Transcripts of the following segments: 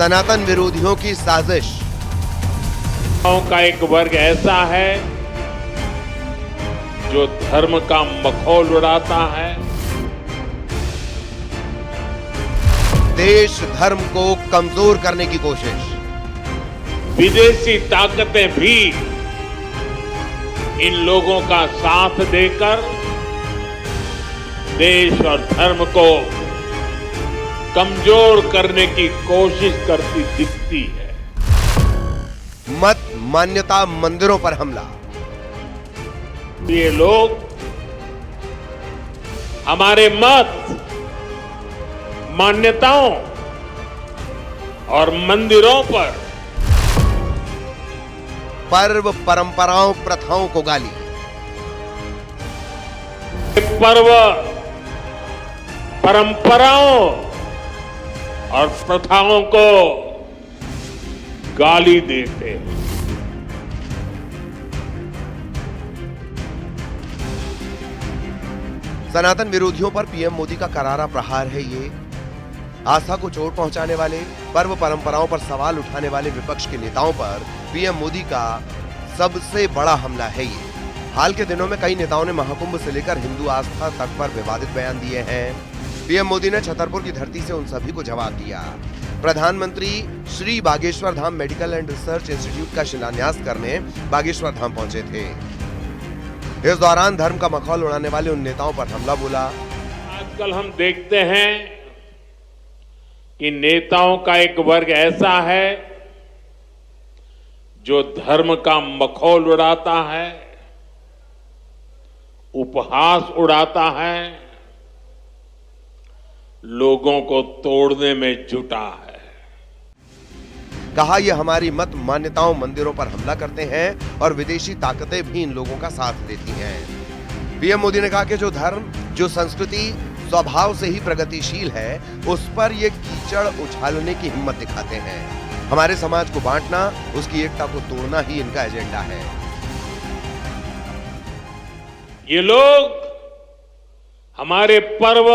सनातन विरोधियों की साजिश। का एक वर्ग ऐसा है जो धर्म का मखौल उड़ाता है, देश धर्म को कमजोर करने की कोशिश। विदेशी ताकतें भी इन लोगों का साथ देकर देश और धर्म को कमजोर करने की कोशिश करती दिखती है। मत मान्यता मंदिरों पर हमला। ये लोग हमारे मत, मान्यताओं और मंदिरों पर पर्व परंपराओं प्रथाओं को गाली। पर्व परंपराओं और प्रथाओं को गाली देते हैं। सनातन विरोधियों पर पीएम मोदी का करारा प्रहार है ये। आस्था को चोट पहुंचाने वाले, पर्व परंपराओं पर सवाल उठाने वाले विपक्ष के नेताओं पर पीएम मोदी का सबसे बड़ा हमला है ये। हाल के दिनों में कई नेताओं ने महाकुंभ से लेकर हिंदू आस्था तक पर विवादित बयान दिए हैं। पीएम मोदी ने छतरपुर की धरती से उन सभी को जवाब दिया। प्रधानमंत्री Shri Bageshwar Dham medical and research institute का शिलान्यास करने बागेश्वर धाम पहुंचे थे। इस दौरान धर्म का मखौल उड़ाने वाले उन नेताओं पर हमला बोला। आजकल हम देखते हैं कि नेताओं का एक वर्ग ऐसा है जो धर्म का मखौल उड़ाता है, उपहास उड़ाता है, लोगों को तोड़ने में जुटा है। कहा यह हमारी मत मान्यताओं मंदिरों पर हमला करते हैं और विदेशी ताकतें भी इन लोगों का साथ देती हैं। पीएम मोदी ने कहा कि जो धर्म, जो संस्कृति स्वभाव से ही प्रगतिशील है, उस पर ये कीचड़ उछालने की हिम्मत दिखाते हैं। हमारे समाज को बांटना, उसकी एकता को तोड़ना ही इनका एजेंडा है। ये लोग हमारे पर्व,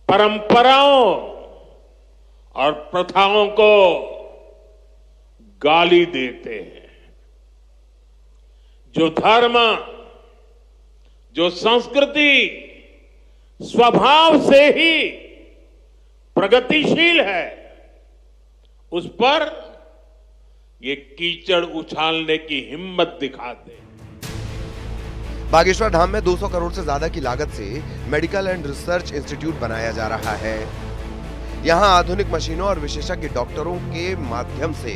परंपराओं और प्रथाओं को गाली देते हैं। जो धर्म, जो संस्कृति स्वभाव से ही प्रगतिशील है, उस पर ये कीचड़ उछालने की हिम्मत दिखाते हैं। बागेश्वर धाम में 200 करोड़ से ज्यादा की लागत से मेडिकल एंड रिसर्च इंस्टीट्यूट बनाया जा रहा है। यहां आधुनिक मशीनों और विशेषज्ञ डॉक्टरों के माध्यम से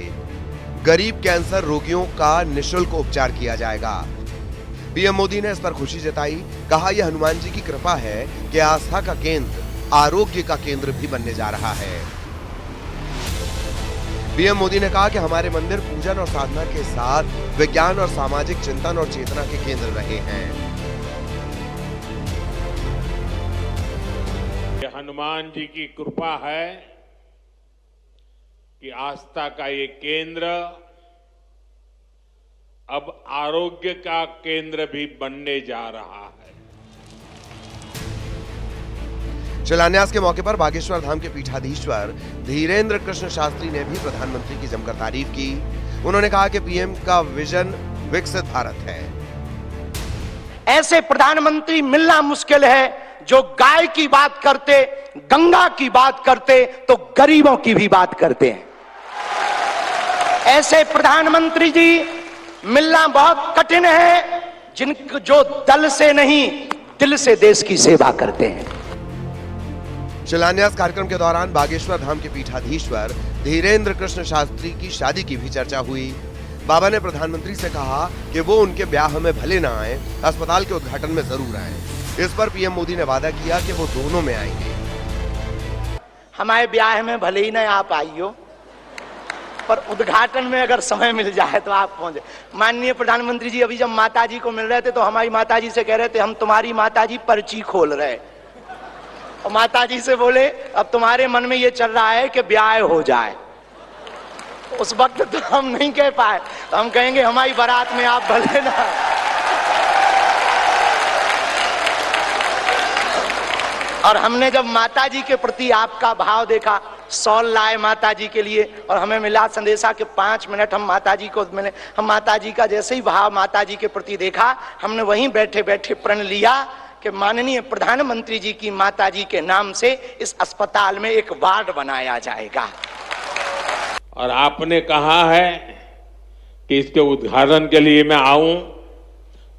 गरीब कैंसर रोगियों का निःशुल्क उपचार किया जाएगा। पीएम मोदी ने इस पर खुशी जताई। कहा यह हनुमान जी की कृपा है कि आस्था का केंद्र आरोग्य का केंद्र भी बनने जा रहा है। पीएम मोदी ने कहा कि हमारे मंदिर पूजन और साधना के साथ विज्ञान और सामाजिक चिंतन और चेतना के केंद्र रहे हैं। ये हनुमान जी की कृपा है कि आस्था का ये केंद्र अब आरोग्य का केंद्र भी बनने जा रहा है। शिलान्यास के मौके पर बागेश्वर धाम के पीठाधीश्वर धीरेन्द्र कृष्ण शास्त्री ने भी प्रधानमंत्री की जमकर तारीफ की। उन्होंने कहा कि पीएम का विजन विकसित भारत है। ऐसे प्रधानमंत्री मिलना मुश्किल है जो गाय की बात करते, गंगा की बात करते तो गरीबों की भी बात करते हैं। ऐसे प्रधानमंत्री जी मिलना बहुत कठिन है जो दल से नहीं दिल से देश की सेवा करते हैं। शिलान्यास कार्यक्रम के दौरान बागेश्वर धाम के पीठाधीश्वर धीरेन्द्र कृष्ण शास्त्री की शादी की भी चर्चा हुई। बाबा ने प्रधानमंत्री से कहा कि वो उनके ब्याह में भले ना आए, अस्पताल के उद्घाटन में जरूर आए। इस पर पीएम मोदी ने वादा किया कि वो दोनों में आएंगे। हमारे ब्याह में भले ही ना आप आइयो, पर उद्घाटन में अगर समय मिल जाए तो आप पहुंचे। माननीय प्रधानमंत्री जी अभी जब माताजी को मिल रहे थे तो हमारी माताजी से कह रहे थे हम तुम्हारी माताजी पर्ची खोल रहे, और माताजी से बोले अब तुम्हारे मन में ये चल रहा है कि ब्याह हो जाए। उस वक्त तो हम नहीं कह पाए, तो हम कहेंगे हमारी बारात में आप भले ना। और हमने जब माताजी के प्रति आपका भाव देखा सॉल लाए माता जी के लिए और हमें मिला संदेशा के 5 मिनट हम माता जी को मिले। हम माता जी का जैसे ही भाव माता जी के प्रति देखा, हमने वहीं बैठे बैठे प्रण लिया कि माननीय प्रधानमंत्री जी की माता जी के नाम से इस अस्पताल में एक वार्ड बनाया जाएगा। और आपने कहा है कि इसके उद्घाटन के लिए मैं आऊं,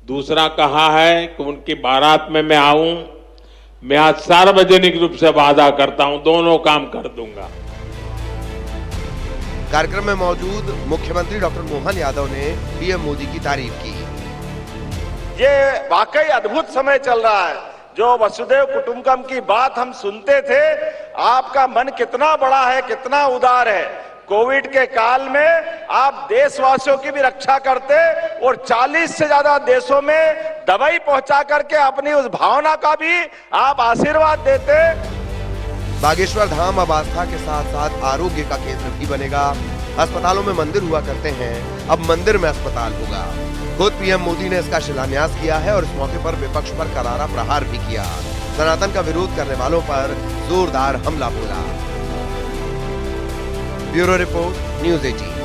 दूसरा कहा है कि उनकी बारात में मैं आऊं। मैं आज सार्वजनिक रूप से वादा करता हूं, दोनों काम कर दूंगा। कार्यक्रम में मौजूद मुख्यमंत्री डॉक्टर मोहन यादव ने पीएम मोदी की तारीफ की। ये वाकई अद्भुत समय चल रहा है। जो वसुधैव कुटुंबकम की बात हम सुनते थे, आपका मन कितना बड़ा है, कितना उदार है। कोविड के काल में आप देशवासियों की भी रक्षा करते और 40 से ज्यादा देशों में दवाई पहुंचा करके अपनी उस भावना का भी आप आशीर्वाद देते। बागेश्वर धाम अब आस्था के साथ साथ आरोग्य का केंद्र भी बनेगा। अस्पतालों में मंदिर हुआ करते हैं, अब मंदिर में अस्पताल होगा। खुद पीएम मोदी ने इसका शिलान्यास किया है और इस मौके पर विपक्ष पर करारा प्रहार भी किया। सनातन का विरोध करने वालों पर जोरदार हमला बोला। Bureau report, news 18।